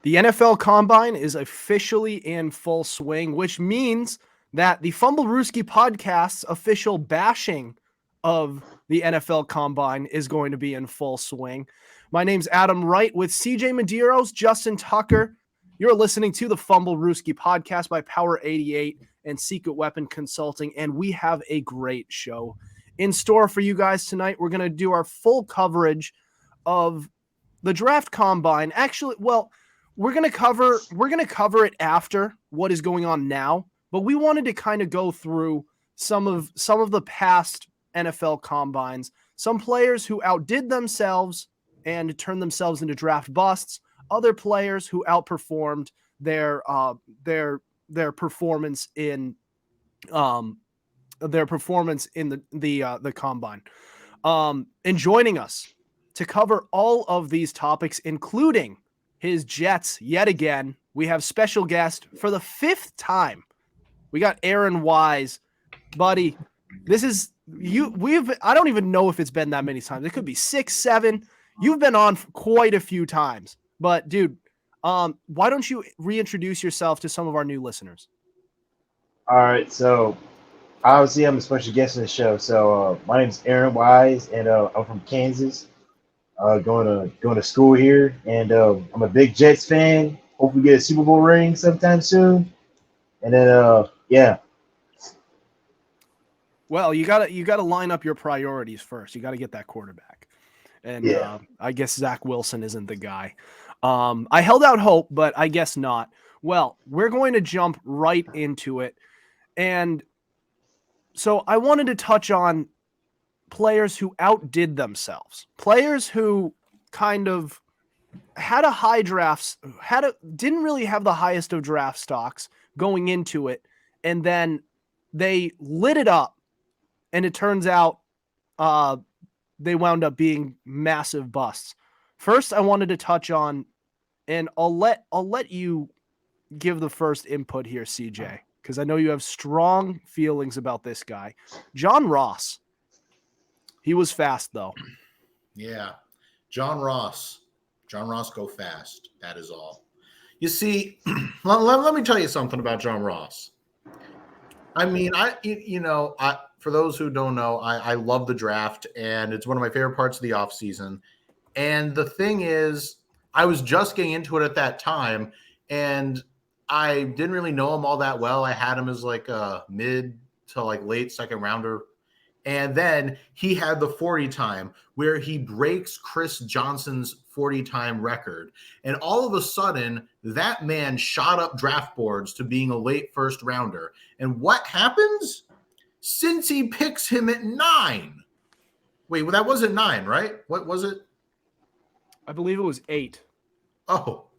The NFL Combine is officially in full swing, which means that the Fumblerooski podcast's official bashing of the NFL Combine is going to be in full swing. My name's Adam Wright with CJ Medeiros, Justin Tucker. You're listening to the Fumblerooski podcast by Power 88 and Secret Weapon Consulting, and we have a great show in store for you guys tonight. We're going to do our full coverage of the draft combine. Actually, well, we're going to cover it after what is going on now, but we wanted to kind of go through some of the past NFL combines, some players who outdid themselves and turned themselves into draft busts, other players who outperformed their performance in the combine. And joining us to cover all of these topics, including his Jets yet again, we have special guest for the fifth time. We got Aaron Wise. Buddy, this is you. I don't even know if it's been that many times. It could be 6, 7. You've been on quite a few times. But dude, why don't you reintroduce yourself to some of our new listeners? All right, so obviously I'm a special guest on the show. So my name is Aaron Wise, and I'm from Kansas. Going to school here, and I'm a big Jets fan. Hope we get a Super Bowl ring sometime soon. And then yeah. Well, you gotta line up your priorities first. You got to get that quarterback, and I guess Zach Wilson isn't the guy. I held out hope, but I guess not. Well, we're going to jump right into it, and so I wanted to touch on players who outdid themselves, players who kind of had a high drafts, didn't really have the highest of draft stocks going into it, and then they lit it up, and it turns out they wound up being massive busts. First, I wanted to touch on, and I'll let you give the first input here, CJ, because I know you have strong feelings about this guy, John Ross. He was fast, though. Yeah. John Ross go fast. That is all. You see, let me tell you something about John Ross. I mean, for those who don't know, I love the draft, and it's one of my favorite parts of the offseason. And the thing is, I was just getting into it at that time, and I didn't really know him all that well. I had him as like a mid to like late second rounder. And then he had the 40 time where he breaks Chris Johnson's 40 time record. And all of a sudden, that man shot up draft boards to being a late first rounder. And what happens? Cincy picks him at 9. Wait, well, that wasn't 9, right? What was it? I believe it was 8. Oh,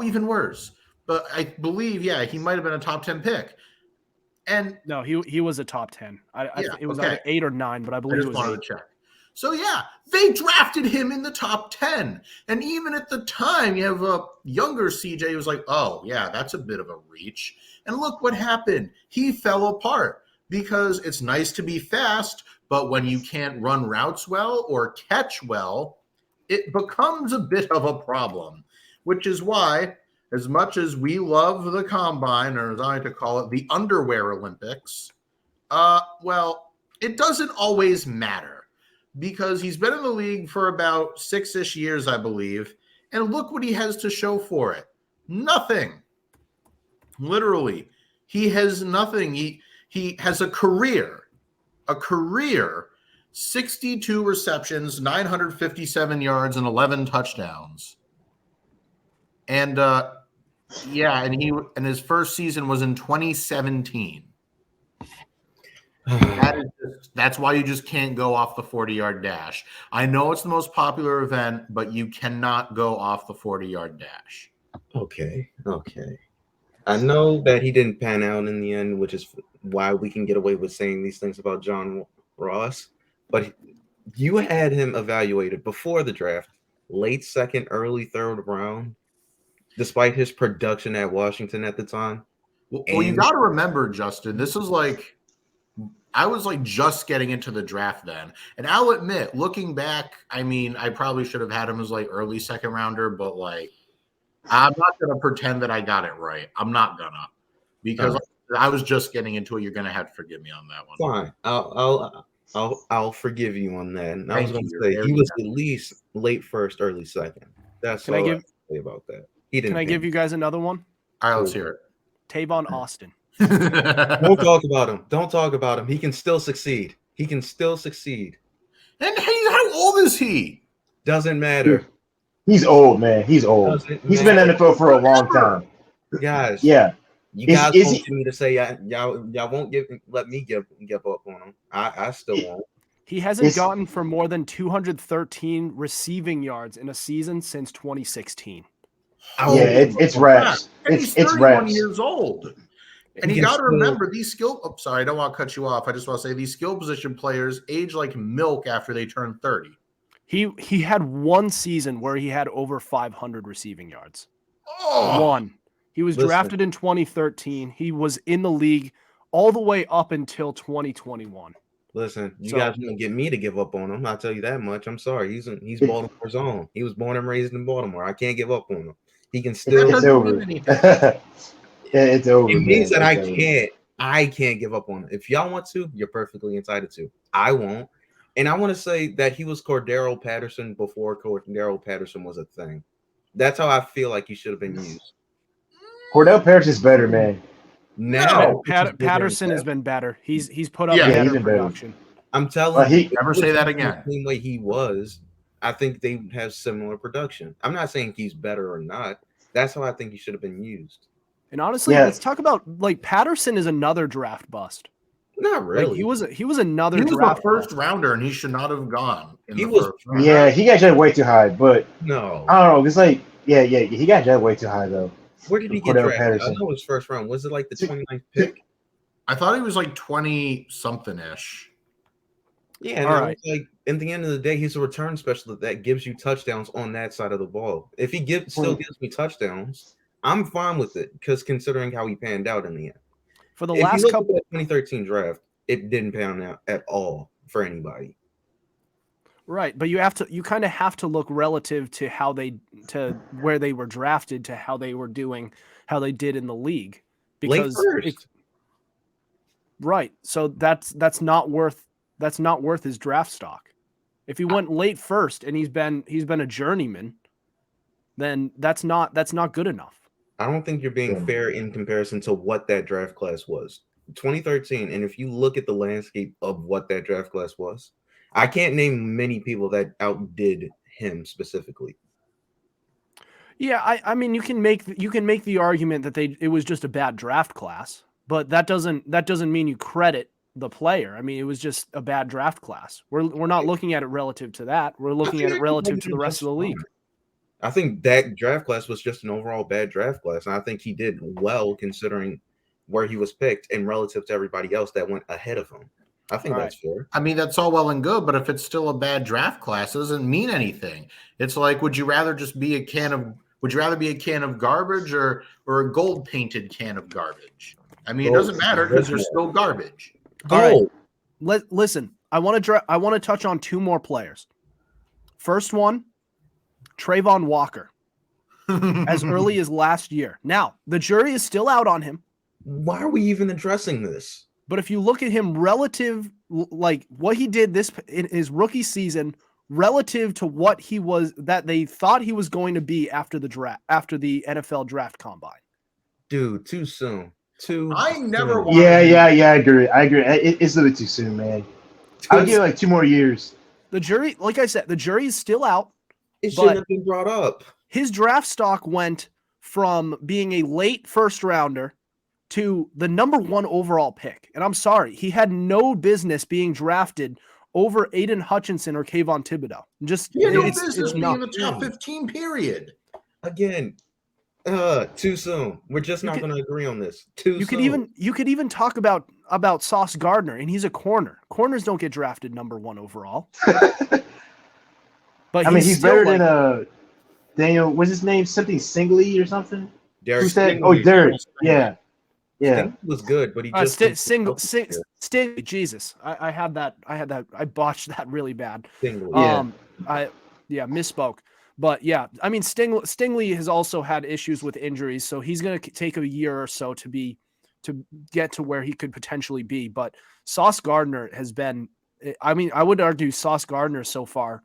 even worse. But I believe, he might have been a top 10 pick. And no, he was a top 10. It was either 8 or 9, but I believe it was 8. To check. So they drafted him in the top 10. And even at the time, you have a younger CJ who was like, oh, yeah, that's a bit of a reach. And look what happened. He fell apart because it's nice to be fast, but when you can't run routes well or catch well, it becomes a bit of a problem, which is why, as much as we love the combine, or as I like to call it, the underwear Olympics, it doesn't always matter because he's been in the league for about 6-ish years, I believe. And look what he has to show for it. Nothing. Literally. He has nothing. He has a career, 62 receptions, 957 yards, and 11 touchdowns. And, and his first season was in 2017. That's why you just can't go off the 40-yard dash. I know it's the most popular event, but you cannot go off the 40-yard dash. Okay. I know that he didn't pan out in the end, which is why we can get away with saying these things about John Ross. But you had him evaluated before the draft, late second, early third round. Despite his production at Washington at the time. Well, you got to remember, Justin, this is like, I was like just getting into the draft then. And I'll admit, looking back, I mean, I probably should have had him as like early second rounder, but like, I'm not going to pretend that I got it right. I'm not gonna, because I was just getting into it. You're going to have to forgive me on that one. Fine. I'll forgive you on that. And I was going to say he was at least late first, early second. That's all I have to say about that. Can I give you guys another one? All right, let's hear it. Tavon Austin. Don't talk about him. Don't talk about him. He can still succeed. He can still succeed. And how old is he? Doesn't matter. Dude, he's old, man. He's old. He's been in the NFL for a long time. Guys. Yeah. You guys want me to say y'all won't let me give up on him. I still won't. He hasn't gotten for more than 213 receiving yards in a season since 2016. Oh, yeah, it's reps. He's 31 years old. And you got to remember these skill. Oh, sorry, I don't want to cut you off. I just want to say these skill position players age like milk after they turn 30. He had one season where he had over 500 receiving yards. Oh. One. He was drafted in 2013. He was in the league all the way up until 2021. Listen, you guys won't get me to give up on him. I'll tell you that much. I'm sorry. He's Baltimore's own. He was born and raised in Baltimore. I can't give up on him. He can still. It's over. It's over. It means that I can't give up on him. If y'all want to, you're perfectly entitled to. I won't. And I want to say that he was Cordero Patterson before Cordero Patterson was a thing. That's how I feel like he should have been used. Cordell Patterson's better, man. Now Patterson has been better. He's put up better production. I'm telling you, never say that again. The same way he was, I think they have similar production. I'm not saying he's better or not. That's how I think he should have been used. And honestly, let's talk about Patterson is another draft bust. Not really. He was another draft. He was a first bust. rounder, and he should not have gone. He got drafted way too high. But no, I don't know. It's like he got drafted way too high though. Where did he get drafted? I know his first round. Was it like the 29th pick? I thought he was like 20-something-ish. Yeah, all right. Like in the end of the day, he's a return specialist that gives you touchdowns on that side of the ball. If he still gives me touchdowns, I'm fine with it because considering how he panned out in the end. For the last couple of 2013 draft, it didn't pan out at all for anybody. Right, but you kind of have to look relative to where they were drafted to how they were doing, how they did in the league. Because right, so that's not worth his draft stock. If he went late first and he's been a journeyman, then that's not good enough. I don't think you're being fair in comparison to what that draft class was. 2013, and if you look at the landscape of what that draft class was, I can't name many people that outdid him specifically. Yeah, I mean you can make the argument that it was just a bad draft class, but that doesn't mean you credit the player. I mean, it was just a bad draft class. We're not looking at it relative to that. We're looking at it relative to the rest of the league. I think that draft class was just an overall bad draft class, and I think he did well considering where he was picked and relative to everybody else that went ahead of him. I think that's fair. I mean, that's all well and good, but if it's still a bad draft class, it doesn't mean anything. It's like, would you rather be a can of garbage or a gold painted can of garbage? I mean, it doesn't matter because they're still garbage. All right. Listen, I want to touch on two more players. First one, Trayvon Walker, as early as last year. Now, the jury is still out on him. Why are we even addressing this? But if you look at him relative, like what he did in his rookie season, relative to what he was, that they thought he was going to be after the draft, after the NFL draft combine. Dude, too soon. I never. Yeah, I agree. It's a little bit too soon, man. I'll give it like 2 more years. The jury, like I said, the jury is still out. It shouldn't have been brought up. His draft stock went from being a late first rounder to the number 1 overall pick. And I'm sorry, he had no business being drafted over Aiden Hutchinson or Kayvon Thibodeau. It's not in the top 15 period. Again, too soon. We're just not going to agree on this. You could even talk about Sauce Gardner, and he's a corner. Corners don't get drafted number 1 overall. But he's better than Daniel. What's his name? Something Singley or something? Derek. Who said? Oh, Derek. Yeah. He was good, but he just Stingley. Jesus, I had that. I botched that really bad. Stingley. I misspoke. But yeah, I mean, Stingley has also had issues with injuries, so he's going to take a year or so to get to where he could potentially be. But Sauce Gardner has been, I mean, I would argue Sauce Gardner so far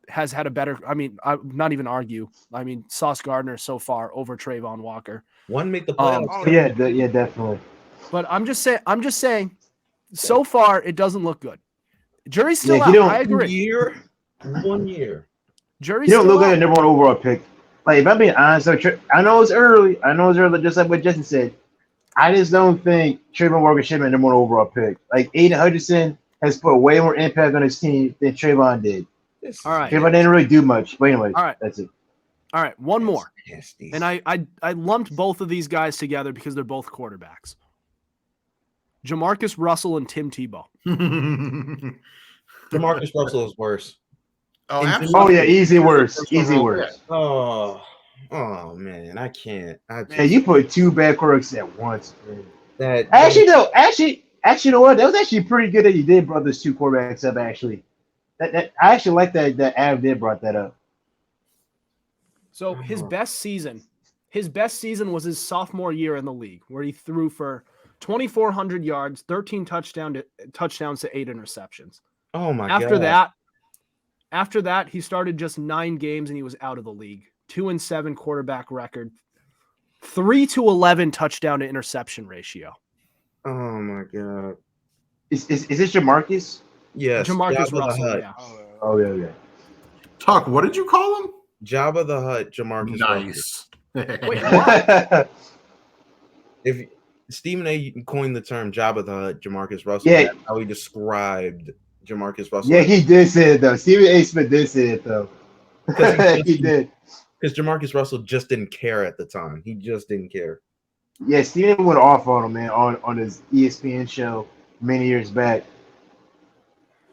has had a better, I mean, not even argue. I mean, Sauce Gardner so far over Trayvon Walker. One make the playoffs. Yeah, definitely. But I'm just saying, so far it doesn't look good. Jury's still Yeah, out. I agree. 1 year. Jury's You don't still look out. at the number 1 overall pick. Like, if I'm being honest, I know it's early. Just like what Justin said. I just don't think Trayvon Walker should have been number 1 overall pick. Like, Aiden Hutchinson has put way more impact on his team than Trayvon did. All right. Trayvon didn't really do much. But anyways, All right. That's it. All right, one more. Nasty. And I lumped both of these guys together because they're both quarterbacks. Jamarcus Russell and Tim Tebow. Demarcus Russell is worse. Oh, Oh absolutely. yeah, easy worse. Easy worse. Oh man, I can't. Man, you put 2 bad quarterbacks at once. Man. That You know what? That was actually pretty good that you did brought those 2 quarterbacks up. Actually, I actually like that Av did brought that up. So his best season was his sophomore year in the league, where he threw for 2,400 yards, 13 touchdowns to 8 interceptions. Oh my god. After that, he started just 9 games and he was out of the league. 2-7 quarterback record, 3-11 touchdown to interception ratio. Oh my god. Is this Jamarcus? Yes. Jamarcus Jabba the Russell, Hutt. yeah. Oh yeah. Tuck, what did you call him? Jabba the Hutt, Jamarcus Russell. Nice. Wait, what? If Stephen A. coined the term Jabba the Hutt, Jamarcus Russell, Yeah. that's how he described Jamarcus Russell. Yeah, he did say it though. Stephen A. Smith did say it though. He did. Because Jamarcus Russell just didn't care at the time. He just didn't care. Yeah, Stephen went off on him, man, on his ESPN show many years back.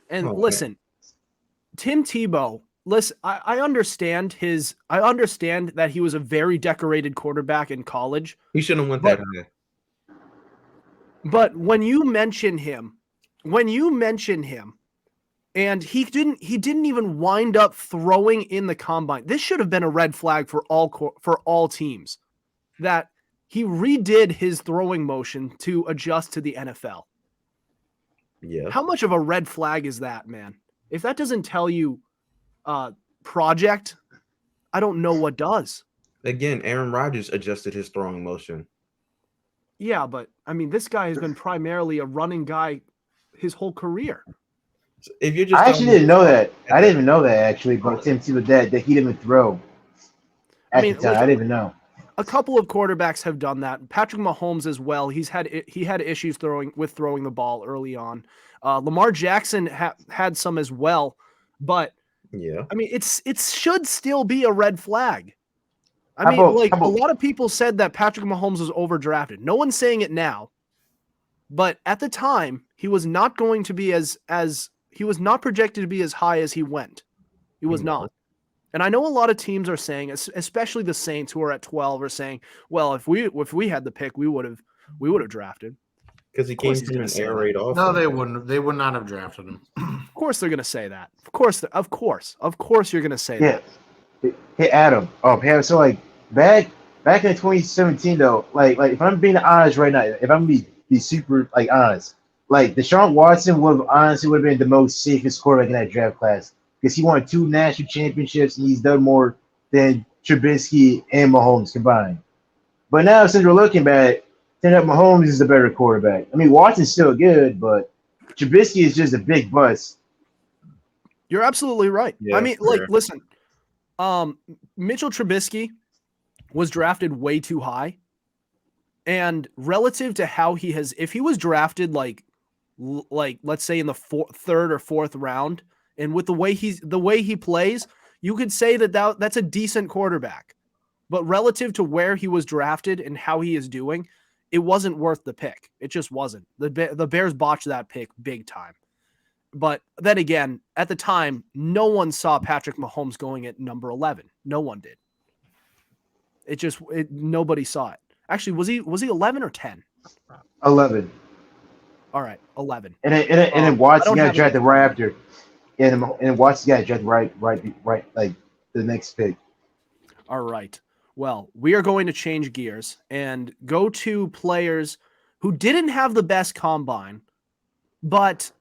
And Oh, listen, Tim Tebow, listen, I understand that he was a very decorated quarterback in college. He shouldn't have went that high. But when you mention him, and he didn't even wind up throwing in the combine. This should have been a red flag for all teams, that he redid his throwing motion to adjust to the NFL. Yeah. How much of a red flag is that, man? If that doesn't tell you project, I don't know what does. Again, Aaron Rodgers adjusted his throwing motion. Yeah, but I mean, this guy has been primarily a running guy his whole career. If you're just I actually didn't know that. I didn't even know that actually, but Tim Tebow that he didn't even throw. I didn't even know. A couple of quarterbacks have done that. Patrick Mahomes as well. He had issues throwing the ball early on. Lamar Jackson had some as well, but yeah, I mean, it should still be a red flag. A lot of people said that Patrick Mahomes was overdrafted. No one's saying it now, but at the time, he was not going to be he was not projected to be as high as he went. He was not. And I know a lot of teams are saying, especially the Saints who are at 12, are saying, well, if we had the pick, we would have drafted. Because he came from an air raid offense. No, they wouldn't. They would not have drafted him. Of course they're going to say that. Of course you're going to say that. Hey Adam. So like back in 2017 though, like if I'm being honest right now, if I'm gonna be super like honest, like Deshaun Watson would have been the most safest quarterback in that draft class because he won 2 national championships and he's done more than Trubisky and Mahomes combined. But now since we're looking back, then Mahomes is the better quarterback. I mean Watson's still good, but Trubisky is just a big bust. You're absolutely right. Yeah, I mean, listen, Mitchell Trubisky was drafted way too high, and relative to how he has, if he was drafted like let's say in the 3rd or 4th round, and with the way he plays, you could say that's a decent quarterback. But relative to where he was drafted and how he is doing, it wasn't worth the pick. It just wasn't. The Bears botched that pick big time. But then again, at the time, no one saw Patrick Mahomes going at number 11. No one did. Nobody saw it. Actually, was he 11 or 10? 11. All right, 11. And then Watson got drafted right after. and watch the guy draft right, like the next pick. All right. Well, we are going to change gears and go to players who didn't have the best combine, but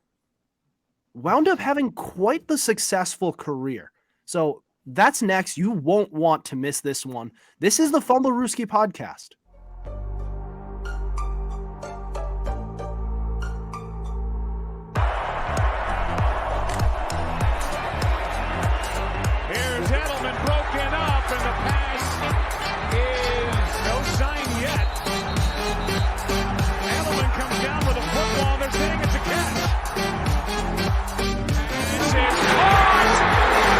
wound up having quite the successful career. So that's next. You won't want to miss this one. This is the Fumblerooski podcast. Here's Edelman broken up, and the pass is no sign yet. Edelman comes down with a football. They're saying it's a catch. It's caught.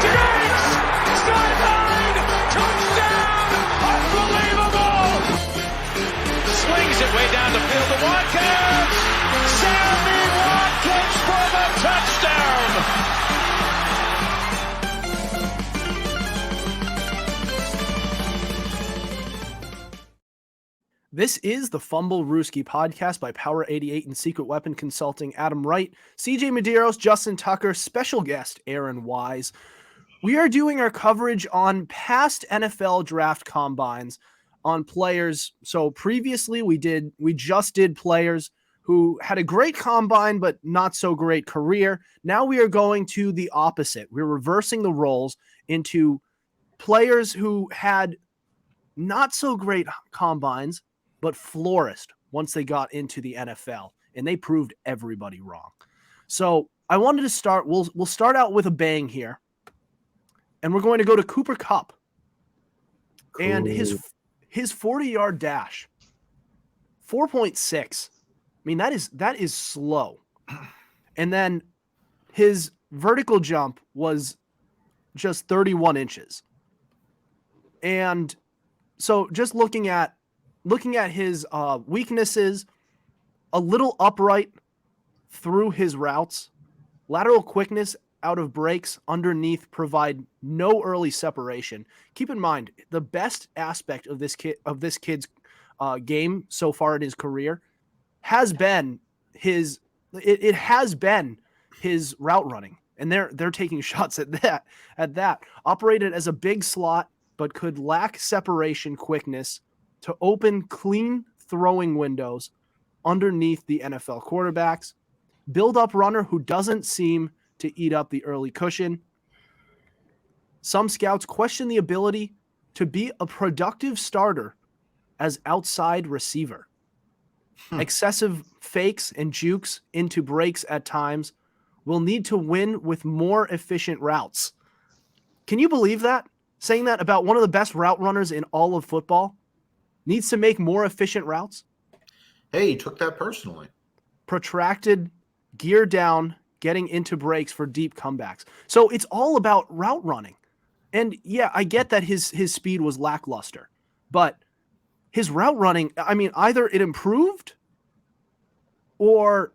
Diggs! Sideline! Touchdown! Unbelievable! Swings it way down the field to Watkins. Sammy Watkins for the touchdown. This is the Fumblerooski podcast by Power 88 and Secret Weapon Consulting. Adam Wright, CJ Medeiros, Justin Tucker, special guest Aaron Wise. We are doing our coverage on past NFL draft combines on players. So previously we just did players who had a great combine but not so great career. Now we are going to the opposite. We're reversing the roles into players who had not so great combines but flourished once they got into the NFL, and they proved everybody wrong. So I wanted to start. We'll start out with a bang here, and we're going to go to Cooper Kupp. Cool. And his 40-yard dash, 4.6. I mean, that is slow. And then his vertical jump was just 31 inches. And so just looking at his weaknesses, a little upright through his routes, lateral quickness out of breaks underneath provide no early separation. Keep in mind, the best aspect of this kid's game so far in his career has been his route running, and they're taking shots at that. Operated as a big slot, but could lack separation quickness to open clean throwing windows underneath the NFL quarterbacks. Build-up runner who doesn't seem to eat up the early cushion. Some scouts question the ability to be a productive starter as outside receiver. Excessive fakes and jukes into breaks at times will need to win with more efficient routes. Can you believe that? Saying that about one of the best route runners in all of football? Needs to make more efficient routes. Hey, he took that personally. Protracted, gear down, getting into breaks for deep comebacks. So it's all about route running. And yeah, I get that his speed was lackluster, but his route running, I mean, either it improved or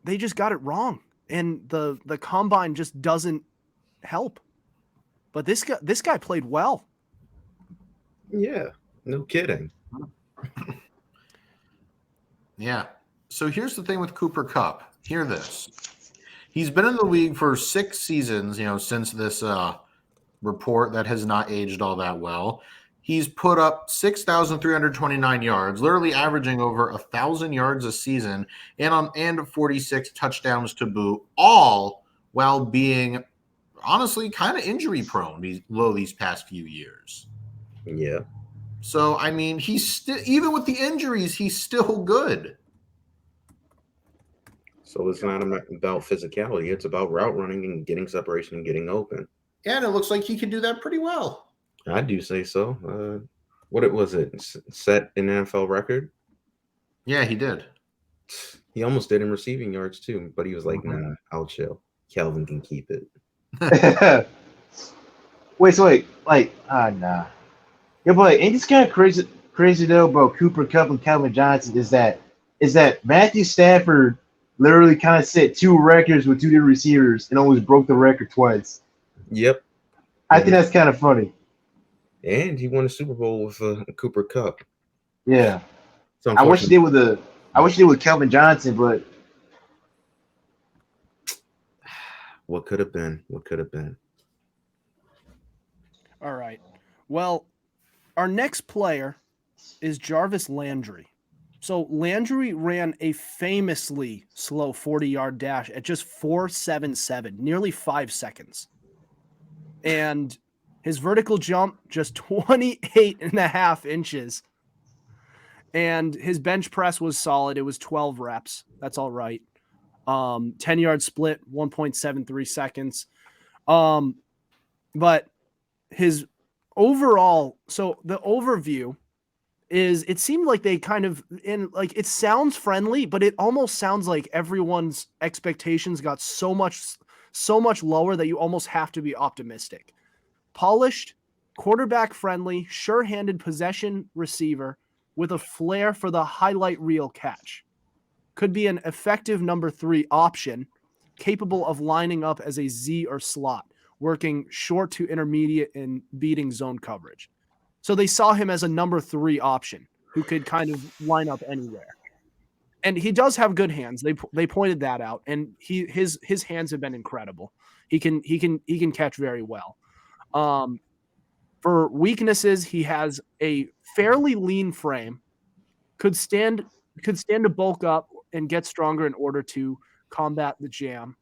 they just got it wrong. And the combine just doesn't help. But this guy played well. Yeah, no kidding. Yeah. So here's the thing with Cooper Kupp. Hear this. He's been in the league for 6 seasons, since this report that has not aged all that well. He's put up 6,329 yards, literally averaging over 1,000 yards a season, and 46 touchdowns to boot, all while being honestly kind of injury prone these past few years. Yeah. So, I mean, he's still, even with the injuries, he's still good. So it's not about physicality. It's about route running and getting separation and getting open. Yeah, and it looks like he can do that pretty well. I do say so. What was it? Set an NFL record? Yeah, he did. He almost did in receiving yards too, but he was like, nah, I'll chill. Calvin can keep it. Wait, nah. Yeah, but ain't this kind of crazy though about Cooper Kupp and Calvin Johnson is that Matthew Stafford literally kind of set 2 records with 2 different receivers and almost broke the record twice. Yep. I think that's kind of funny. And he won a Super Bowl with Cooper Kupp. Yeah. I wish he did with Calvin Johnson, but What could have been? What could have been? All right. Well, our next player is Jarvis Landry. So Landry ran a famously slow 40-yard dash at just 4.77, nearly 5 seconds. And his vertical jump, just 28.5 inches. And his bench press was solid. It was 12 reps. That's all right. 10-yard split, 1.73 seconds. But his overall, so the overview is, it seemed like they kind of, it sounds friendly, but it almost sounds like everyone's expectations got so much lower that you almost have to be optimistic. Polished, quarterback friendly, sure-handed possession receiver with a flair for the highlight reel catch. Could be an effective number 3 option, capable of lining up as a Z or slot, working short to intermediate and beating zone coverage. So they saw him as a number 3 option who could kind of line up anywhere. And he does have good hands. They pointed that out, and his hands have been incredible. He can catch very well. For weaknesses, he has a fairly lean frame, could stand to bulk up and get stronger in order to combat the jam.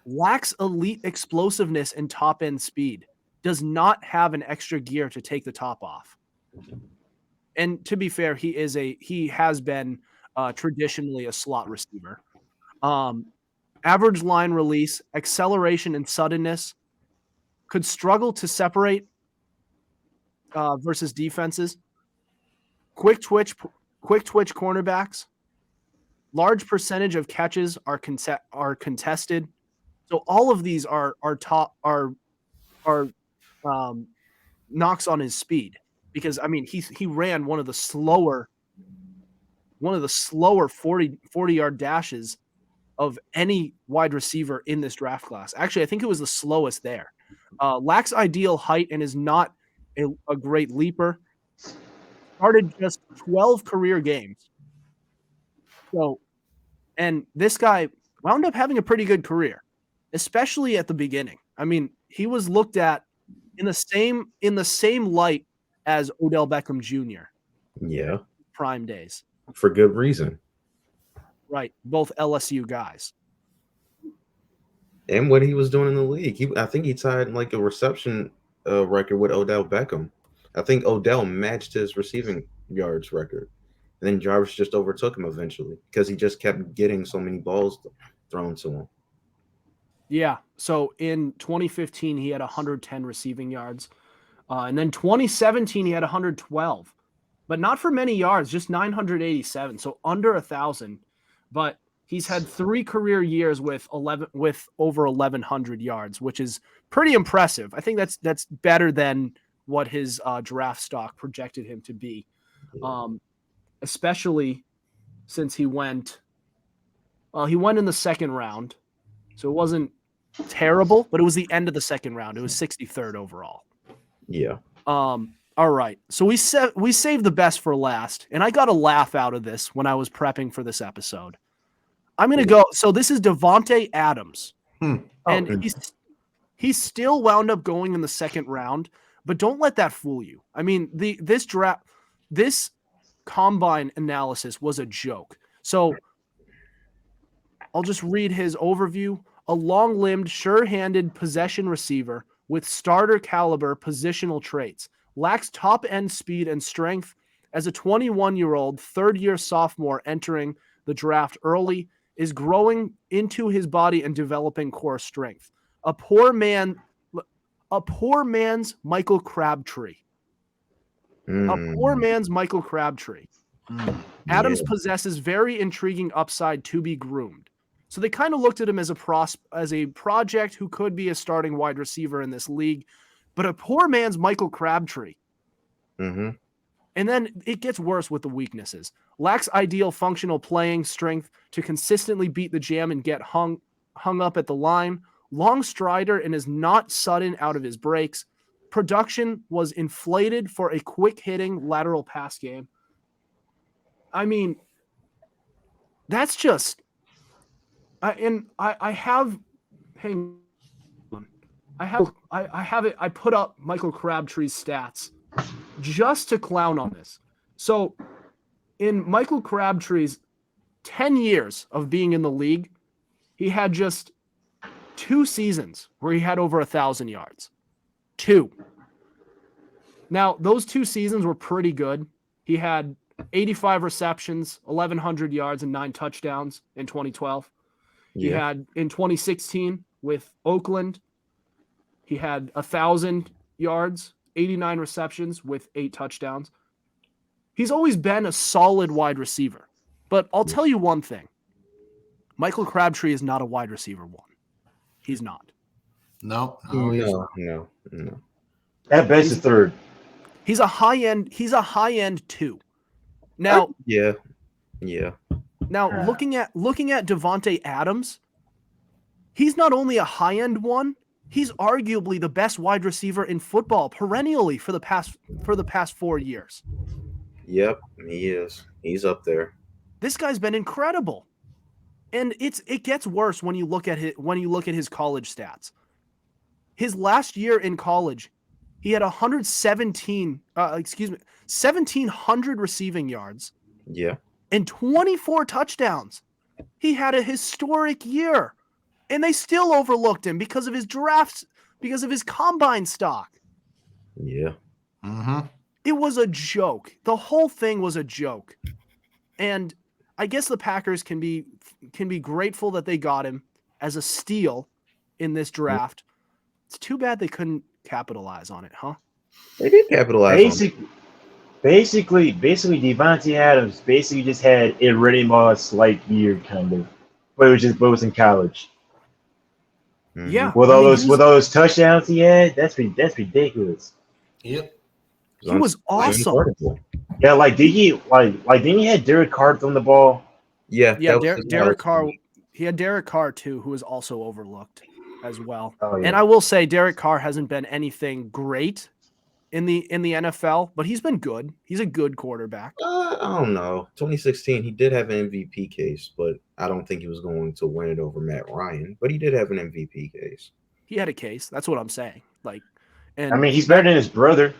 Lacks elite explosiveness and top end speed. Does not have an extra gear to take the top off. And to be fair, he has been traditionally a slot receiver. Average line release, acceleration, and suddenness. Could struggle to separate versus defenses. Quick twitch cornerbacks. Large percentage of catches are contested. So all of these are knocks on his speed, because I mean he ran one of the slower 40-yard dashes of any wide receiver in this draft class. Actually, I think it was the slowest there. Lacks ideal height and is not a great leaper. Started just 12 career games. So, and this guy wound up having a pretty good career, especially at the beginning. I mean, he was looked at in the same light as Odell Beckham Jr. Yeah. Prime days. For good reason. Right. Both LSU guys. And what he was doing in the league. I think he tied like a reception record with Odell Beckham. I think Odell matched his receiving yards record. And then Jarvis just overtook him eventually because he just kept getting so many balls thrown to him. Yeah. So in 2015, he had 110 receiving yards. And then 2017, he had 112. But not for many yards, just 987. So under 1,000. But he's had 3 career years with over 1,100 yards, which is pretty impressive. I think that's better than what his draft stock projected him to be, especially since he went in the second round, so it wasn't terrible, but it was the end of the second round. It was 63rd overall. Yeah. All right, so we saved the best for last, and I got a laugh out of this when I was prepping for this episode. I'm going to go. So this is Devontae Adams. And he still wound up going in the second round, but don't let that fool you. I mean, this combine analysis was a joke. So I'll just read his overview. A long-limbed, sure-handed possession receiver with starter caliber positional traits. Lacks top-end speed and strength. As a 21-year-old, third-year sophomore entering the draft early, is growing into his body and developing core strength. A poor man's Michael Crabtree. A poor man's Michael Crabtree. Adams possesses very intriguing upside to be groomed. So they kind of looked at him as a project who could be a starting wide receiver in this league, but a poor man's Michael Crabtree. Mm-hmm. And then it gets worse with the weaknesses. Lacks ideal functional playing strength to consistently beat the jam and get hung up at the line. Long strider and is not sudden out of his breaks. Production was inflated for a quick-hitting lateral pass game. I mean, that's just I have. Hang on. I have it. I put up Michael Crabtree's stats just to clown on this. So, in Michael Crabtree's 10 years of being in the league, he had just 2 seasons where he had over 1,000 yards. 2. Now, those 2 seasons were pretty good. He had 85 receptions, 1,100 yards, and 9 touchdowns in 2012. He had in 2016 with Oakland, he had 1,000 yards, 89 receptions with 8 touchdowns. He's always been a solid wide receiver. But I'll tell you one thing. Michael Crabtree is not a wide receiver 1. He's not. No. At best, a third. He's a high end 2. Now, yeah. Now, looking at Devontae Adams, he's not only a high end 1, he's arguably the best wide receiver in football perennially for the past 4 years. Yep, he is. He's up there. This guy's been incredible. And it gets worse when you look at his college stats. His last year in college, he had 1,700 receiving yards. Yeah. And 24 touchdowns. He had a historic year. And they still overlooked him because of his drafts, because of his combine stock. Yeah. Mm-hmm. It was a joke. The whole thing was a joke. And I guess the Packers can be grateful that they got him as a steal in this draft. It's too bad they couldn't capitalize on it, huh? They did capitalize on it. Basically, Devontae Adams basically just had a Randy Moss-like year, kind of, but it was in college. Mm-hmm. Yeah, With all those touchdowns he had, that's ridiculous. Yep. He was awesome. Yeah, like didn't he have Derek Carr on the ball? Yeah, Derek Carr. He had Derek Carr too, who was also overlooked as well. Oh, yeah. And I will say, Derek Carr hasn't been anything great in the NFL, but he's been good. He's a good quarterback. I don't know. 2016, he did have an MVP case, but I don't think he was going to win it over Matt Ryan. But he did have an MVP case. He had a case. That's what I'm saying. He's better than his brother.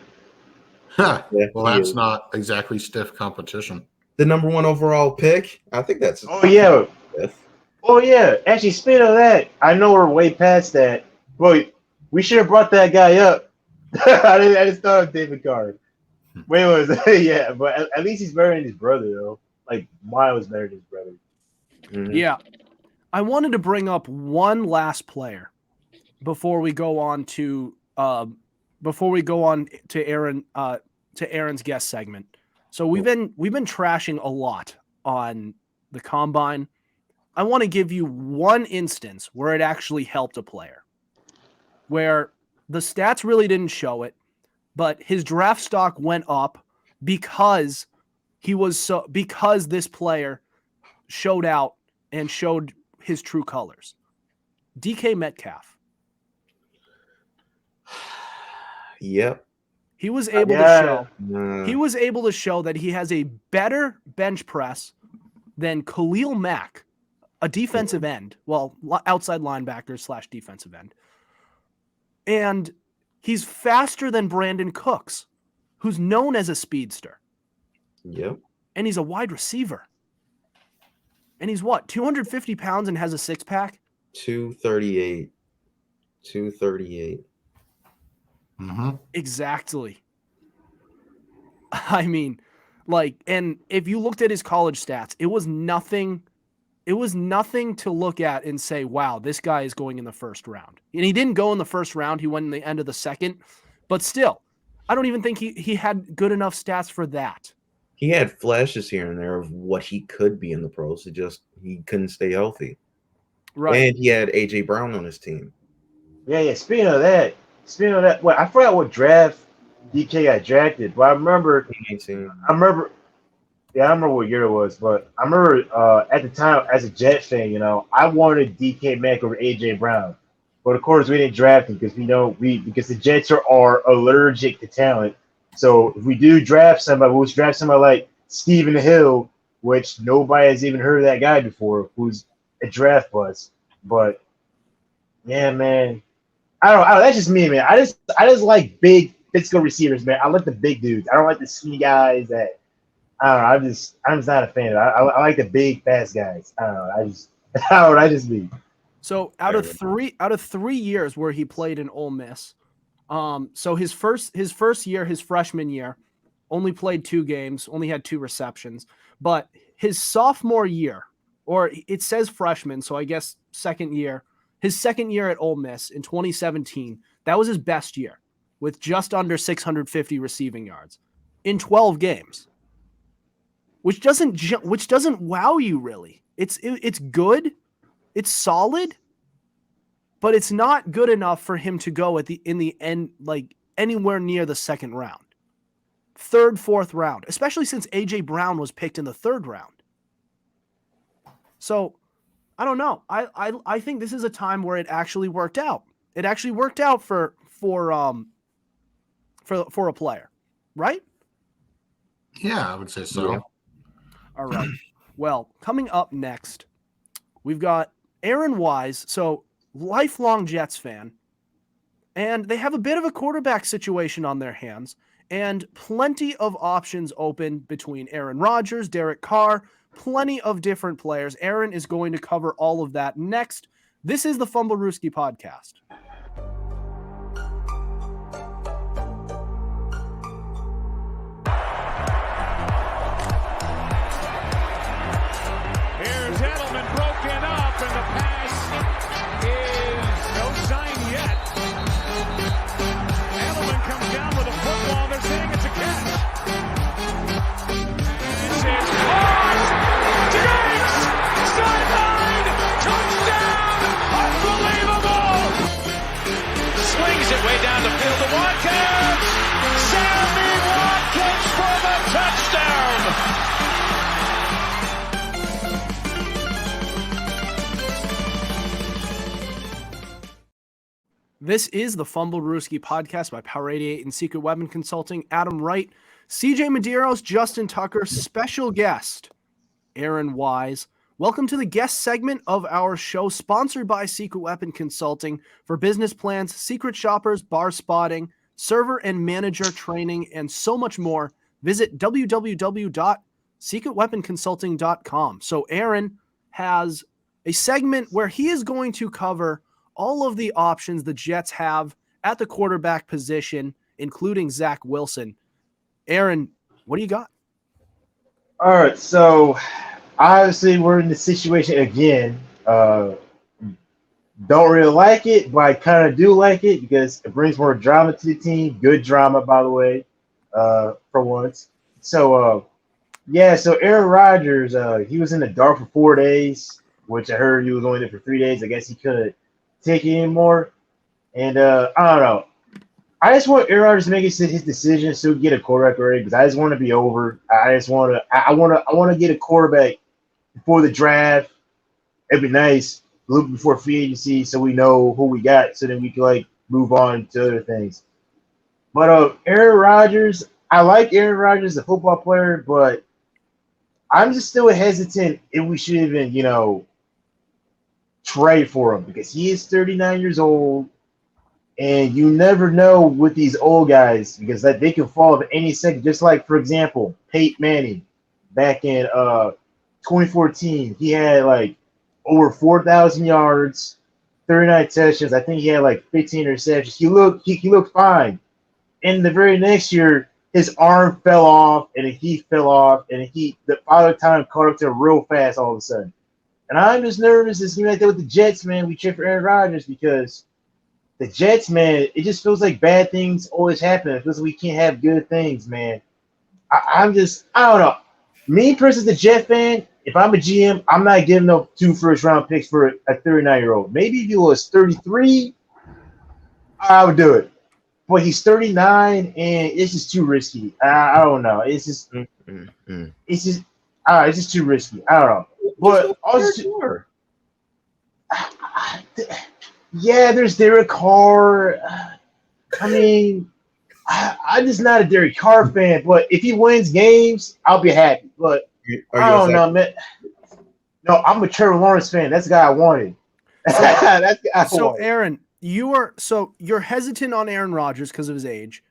Huh. Yeah, Well, that's not exactly stiff competition. The number 1 overall pick, I think that's. Oh yeah. Oh yeah. Actually, speaking of that, I know we're way past that, but we should have brought that guy up. I just thought of David Carr. Yeah, but at least he's better than his brother, though. Like Miles better than his brother. Mm-hmm. Yeah. I wanted to bring up one last player before we go on to Aaron's guest segment. So we've been trashing a lot on the combine. I want to give you one instance where it actually helped a player, where the stats really didn't show it, but his draft stock went up because this player showed out and showed his true colors. DK Metcalf. Yep. He was able to show that he has a better bench press than Khalil Mack, a defensive end, outside linebacker / defensive end. And he's faster than Brandon Cooks, who's known as a speedster. Yep. And he's a wide receiver. And he's 250 pounds and has a 6-pack? 238. Mm-hmm. Exactly. I mean, and if you looked at his college stats, it was nothing to look at and say, wow, this guy is going in the first round. And he didn't go in the first round. He went in the end of the second. But still, I don't even think he had good enough stats for that. He had flashes here and there of what he could be in the pros. He couldn't stay healthy. Right. And he had A.J. Brown on his team. Yeah. Speaking of that, I forgot what draft DK got drafted, but I remember what year it was, but I remember at the time as a Jet fan, I wanted DK Metcalf over AJ Brown, but of course we didn't draft him because because the Jets are allergic to talent. So if we do draft somebody, we'll draft somebody like Stephen Hill, which nobody has even heard of that guy before, who's a draft bust. But yeah, man, I don't know. That's just me, man. I just like big physical receivers, man. I like the big dudes. I don't like the skinny guys that. I don't know. I'm just not a fan of it. I like the big fast guys. I don't know. I just me. So out of 3 years where he played in Ole Miss, so his first year, his freshman year, only played 2 games, only had 2 receptions. But his sophomore year, or it says freshman, so I guess his second year at Ole Miss in 2017, that was his best year with just under 650 receiving yards in 12 games, which doesn't wow you really. It's good. It's solid, but it's not good enough for him to go in the end, like anywhere near the second round, 3rd, 4th round, especially since AJ Brown was picked in the 3rd round. So I don't know. I think this is a time where it actually worked out. It actually worked out for a player, right? Yeah, I would say so. Yeah. All right. Well, coming up next, we've got Aaron Wise, so lifelong Jets fan, and they have a bit of a quarterback situation on their hands and plenty of options open between Aaron Rodgers, Derek Carr, plenty of different players. Aaron is going to cover all of that next. This is the Fumblerooski podcast. Here's Edelman broken up, and the pass is no sign yet. Edelman comes down with a football. They're saying it's a catch. This is caught. Diggs! Sideline! Touchdown! Unbelievable! Swings it way down the field to Watkins. Sammy Watkins for the touchdown. This is the Fumblerooski podcast by Power 88 and Secret Weapon Consulting. Adam Wright, CJ Medeiros, Justin Tucker, special guest, Aaron Wise. Welcome to the guest segment of our show, sponsored by Secret Weapon Consulting for business plans, secret shoppers, bar spotting, server and manager training, and so much more. Visit www.secretweaponconsulting.com. So Aaron has a segment where he is going to cover all of the options the Jets have at the quarterback position, including Zach Wilson. Aaron, what do you got? All right, so obviously we're in the situation again. Don't really like it, but I kind of do like it because it brings more drama to the team. Good drama, by the way, for once. So, so Aaron Rodgers, he was in the dark for 4 days, which I heard he was only there for 3 days. I guess he couldn't take it anymore. And I don't know. I just want Aaron Rodgers to make his decision so we get a quarterback already because I just want to be over. I want to get a quarterback before the draft. It'd be nice a little before free agency so we know who we got so then we can move on to other things. But Aaron Rodgers, I like Aaron Rodgers as a football player, but I'm just still hesitant if we should even, trade for him because he is 39 years old, and you never know with these old guys because they can fall at any second. Just like, for example, Peyton Manning back in 2014, he had over 4,000 yards, 39 touchdowns. I think he had 15 receptions. He looked fine. And the very next year, his arm fell off, and he fell off, and the Father Time caught up to him real fast all of a sudden. And I'm just nervous it's going to be like that with the Jets, man. We cheer for Aaron Rodgers because the Jets, man, it just feels like bad things always happen. It feels like we can't have good things, man. I don't know. Me personally, the Jet fan, if I'm a GM, I'm not giving up 2 first-round picks for a 39-year-old. Maybe if he was 33, I would do it. But he's 39, and it's just too risky. I don't know. It's just too risky. I don't know. But also, yeah, there's Derek Carr. I mean, I'm just not a Derek Carr fan. But if he wins games, I'll be happy. But I don't know, man. No, I'm a Trevor Lawrence fan. That's the guy I wanted. That's the guy I So wanted. Aaron, you're hesitant on Aaron Rodgers because of his age,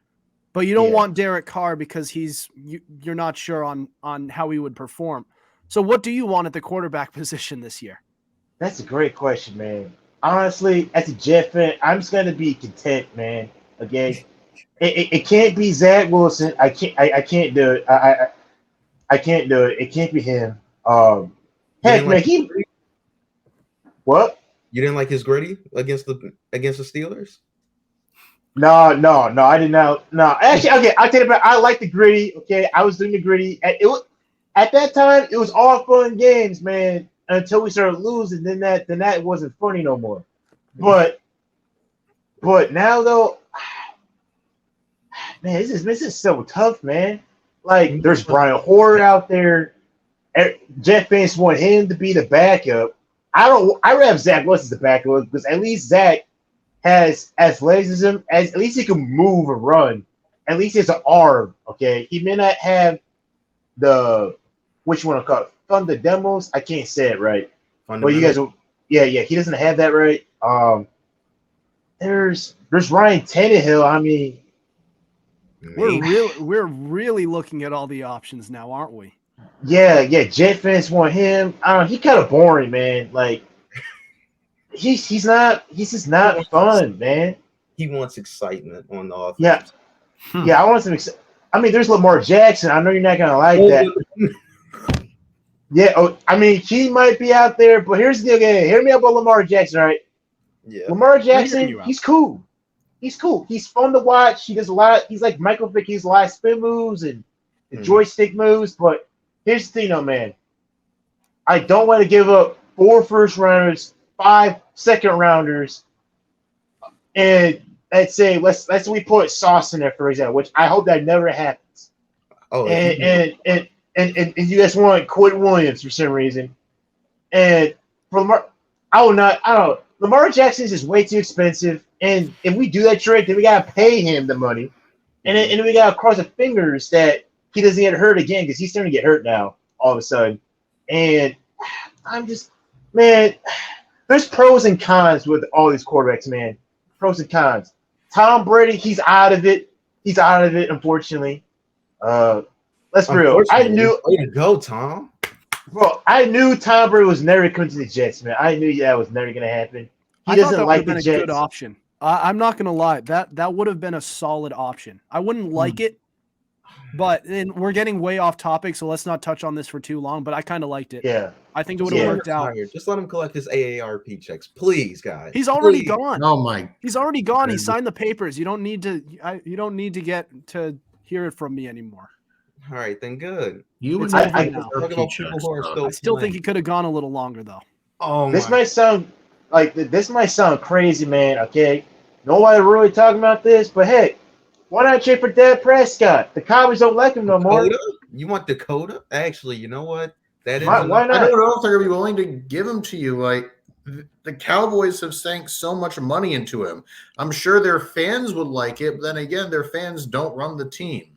but you don't want Derek Carr because you're not sure on how he would perform. So what do you want at the quarterback position this year? That's a great question, man. Honestly, as a Jet fan, I'm just gonna be content, man. Okay, it can't be Zach Wilson. I can't do it. I can't do it. It can't be him. Heck, man, what? You didn't like his gritty against the Steelers? No, I did not. No, actually, okay, I'll tell you about. I like the gritty. Okay, I was doing the gritty. At that time, it was all fun and games, man. Until we started losing, then that wasn't funny no more. But now though, man, this is so tough, man. Like, there's Brian Hoyer out there. Jet fans want him to be the backup. I rather have Zach Wilson as the backup because at least Zach has athleticism, at least he can move and run. At least he has an arm. Okay, he may not have the which one I call it, Thunder Demos. I can't say it right. But you guys, yeah, he doesn't have that right. There's Ryan Tannehill. I mean, we're really looking at all the options now, aren't we? Yeah. Jet fans want him. He kind of boring, man. Like he's just not fun, man. He wants excitement on the offense. Yeah. I want some. I mean, there's Lamar Jackson. I know you're not gonna like that. Yeah. I mean, he might be out there, but here's the deal. Okay, hear me out about Lamar Jackson, all right? Yeah. Lamar Jackson, he's cool. He's cool. He's fun to watch. He does a lot. He's like Michael Vick. He's a lot of spin moves and the joystick moves. But here's the thing, though, man. I don't want to give up 4 first rounders, 5 second rounders, and let's say we put Sauce in there, for example, which I hope that never happens. Oh, and you guys want Quinn Williams for some reason, and for Lamar, Lamar Jackson is just way too expensive, and if we do that trick, then we gotta pay him the money, and then we gotta cross the fingers that he doesn't get hurt again because he's starting to get hurt now all of a sudden, and I'm just, man, there's pros and cons with all these quarterbacks, man. Pros and cons. Tom Brady, he's out of it. Unfortunately. Let's be real. I knew. Way to go, Tom. Bro, I knew Tom Brady was never coming to the Jets, man. I knew that was never going to happen. He doesn't like the Jets. A good option. I'm not going to lie. That would have been a solid option. I wouldn't like it, but we're getting way off topic, so let's not touch on this for too long. But I kind of liked it. Yeah. I think it would have worked out. Just let him collect his AARP checks, please, guys. He's already gone. Oh my! He's already gone. He signed the papers. You don't need to get to hear it from me anymore. All right, then good. I still think he could have gone a little longer, though. Oh, this might sound crazy, man. Okay, nobody really talking about this, but hey, why not trade for Dak Prescott? The Cowboys don't like him no more. You want Dakota? Actually, you know what? That is why not? I don't know if they're gonna be willing to give him to you. Like the Cowboys have sank so much money into him. I'm sure their fans would like it, but then again, their fans don't run the team.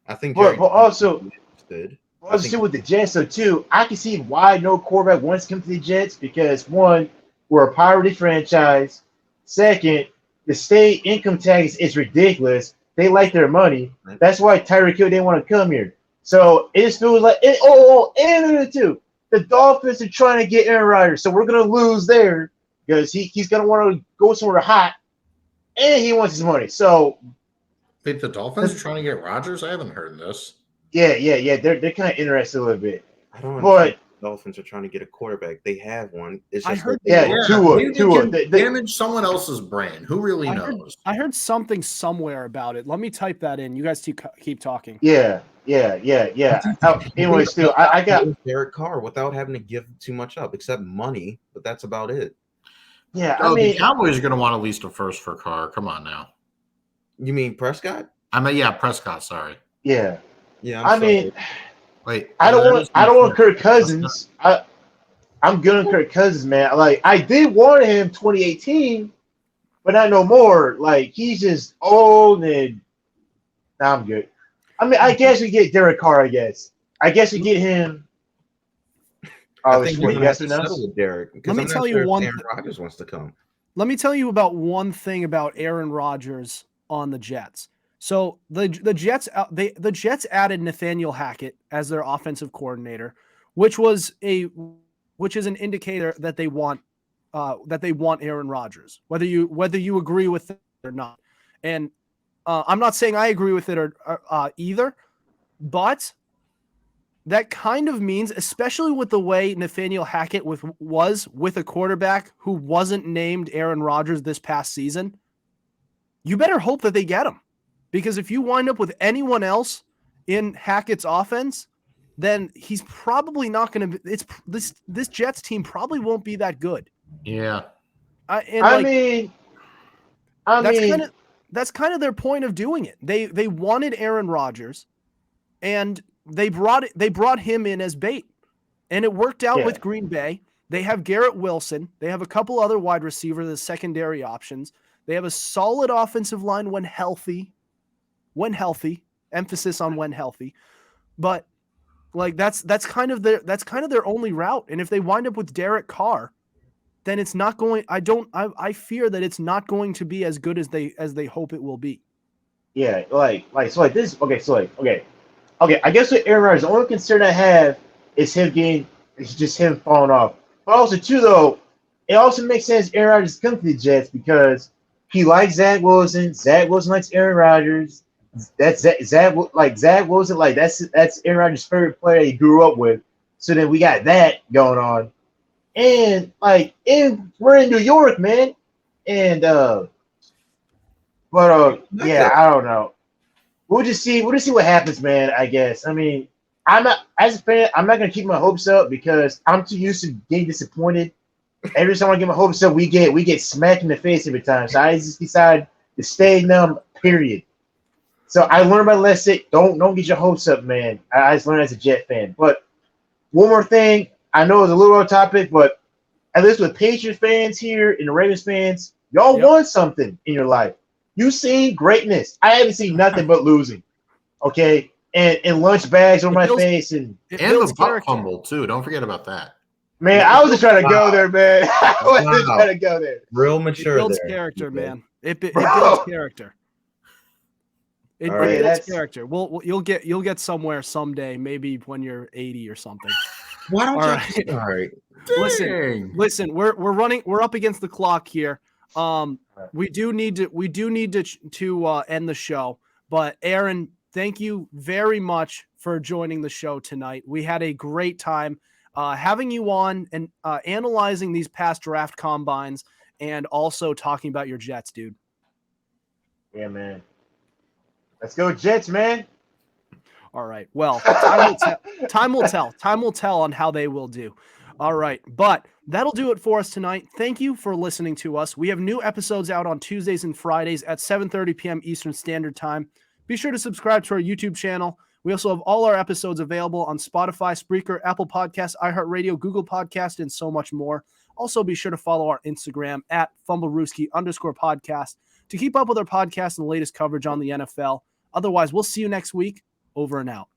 I think, but also with the Jets, so too, I can see why no quarterback wants to come to the Jets because one, we're a poverty franchise. Second, the state income tax is ridiculous. They like their money. That's why Tyreek Hill didn't want to come here. So it just feels like and too. The Dolphins are trying to get Aaron Rodgers, so we're gonna lose there because he's gonna want to go somewhere hot, and he wants his money. So. Wait, the Dolphins are trying to get Rodgers? I haven't heard this. Yeah. They're kind of interested a little bit. I don't understand. The Dolphins are trying to get a quarterback. They have one. It's just Tua. Damage someone else's brain. Who really knows? I heard something somewhere about it. Let me type that in. You guys keep talking. Yeah. Anyway, still, I got Derek Carr without having to give too much up, except money, but that's about it. Yeah, the Cowboys are going to want at least a first for Carr. Come on now. You mean Prescott? Prescott. Sorry. Yeah. Yeah. Wait. I don't want Kirk Cousins. I'm good on Kirk Cousins, man. Like I did want him 2018, but not no more. Like he's just old and I'm good. I mean, I guess we get Derek Carr. I guess we get him. I Oh, think wait, we're gonna have yes to or no? settle with Derek because Let me I'm tell not you sure if one Aaron thing. Rodgers wants to come. Let me tell you about one thing about Aaron Rodgers on the Jets. So the Jets the Jets added Nathaniel Hackett as their offensive coordinator, which is an indicator that they want Aaron Rodgers, whether you agree with it or not. And I'm not saying I agree with it or either, but that kind of means, especially with the way Nathaniel Hackett was with a quarterback who wasn't named Aaron Rodgers this past season, you better hope that they get him. Because if you wind up with anyone else in Hackett's offense, then he's probably not going to be – this Jets team probably won't be that good. Yeah. That's kind of their point of doing it. They wanted Aaron Rodgers, and they brought him in as bait, and it worked out with Green Bay. They have Garrett Wilson. They have a couple other wide receivers as secondary options. They have a solid offensive line when healthy. Emphasis on when healthy. But like that's kind of their only route. And if they wind up with Derek Carr, then it's not going. I fear that it's not going to be as good as they hope it will be. Yeah, this. Okay. I guess with Aaron Rodgers, the only concern I have is just him falling off. But also too, though, it also makes sense Aaron Rodgers come to the Jets because he likes Zach Wilson. Zach Wilson likes Aaron Rodgers. That's Zach Wilson. Like that's Aaron Rodgers' favorite player he grew up with. So then we got that going on. And we're in New York, man. And I don't know. We'll just see what happens, man. I guess. I mean, I'm not gonna keep my hopes up because I'm too used to getting disappointed. Every time I get my hopes up, we get smacked in the face every time. So I just decided to stay numb. Period. So I learned my lesson. Don't get your hopes up, man. I just learned as a Jet fan. But one more thing, I know it's a little off topic, but at least with Patriots fans here and the Ravens fans, y'all won something in your life. You've seen greatness. I haven't seen nothing but losing. Okay? And lunch bags on my face and the butt fumble, too. Don't forget about that. Man, I was just trying to go there, man. I was just trying to go there. Real mature. It builds character, man. It builds character. It builds character. You'll get somewhere someday, maybe when you're 80 or something. Why don't you? All right. Listen. We're up against the clock here. We do need to end the show. But Aaron, thank you very much for joining the show tonight. We had a great time having you on and analyzing these past draft combines and also talking about your Jets, dude. Yeah, man. Let's go Jets, man. All right. Well, time will tell. Time will tell on how they will do. All right. But that'll do it for us tonight. Thank you for listening to us. We have new episodes out on Tuesdays and Fridays at 7:30 p.m. Eastern Standard Time. Be sure to subscribe to our YouTube channel. We also have all our episodes available on Spotify, Spreaker, Apple Podcasts, iHeartRadio, Google Podcast, and so much more. Also, be sure to follow our Instagram at Fumblerooski_podcast to keep up with our podcast and the latest coverage on the NFL. Otherwise, we'll see you next week. Over and out.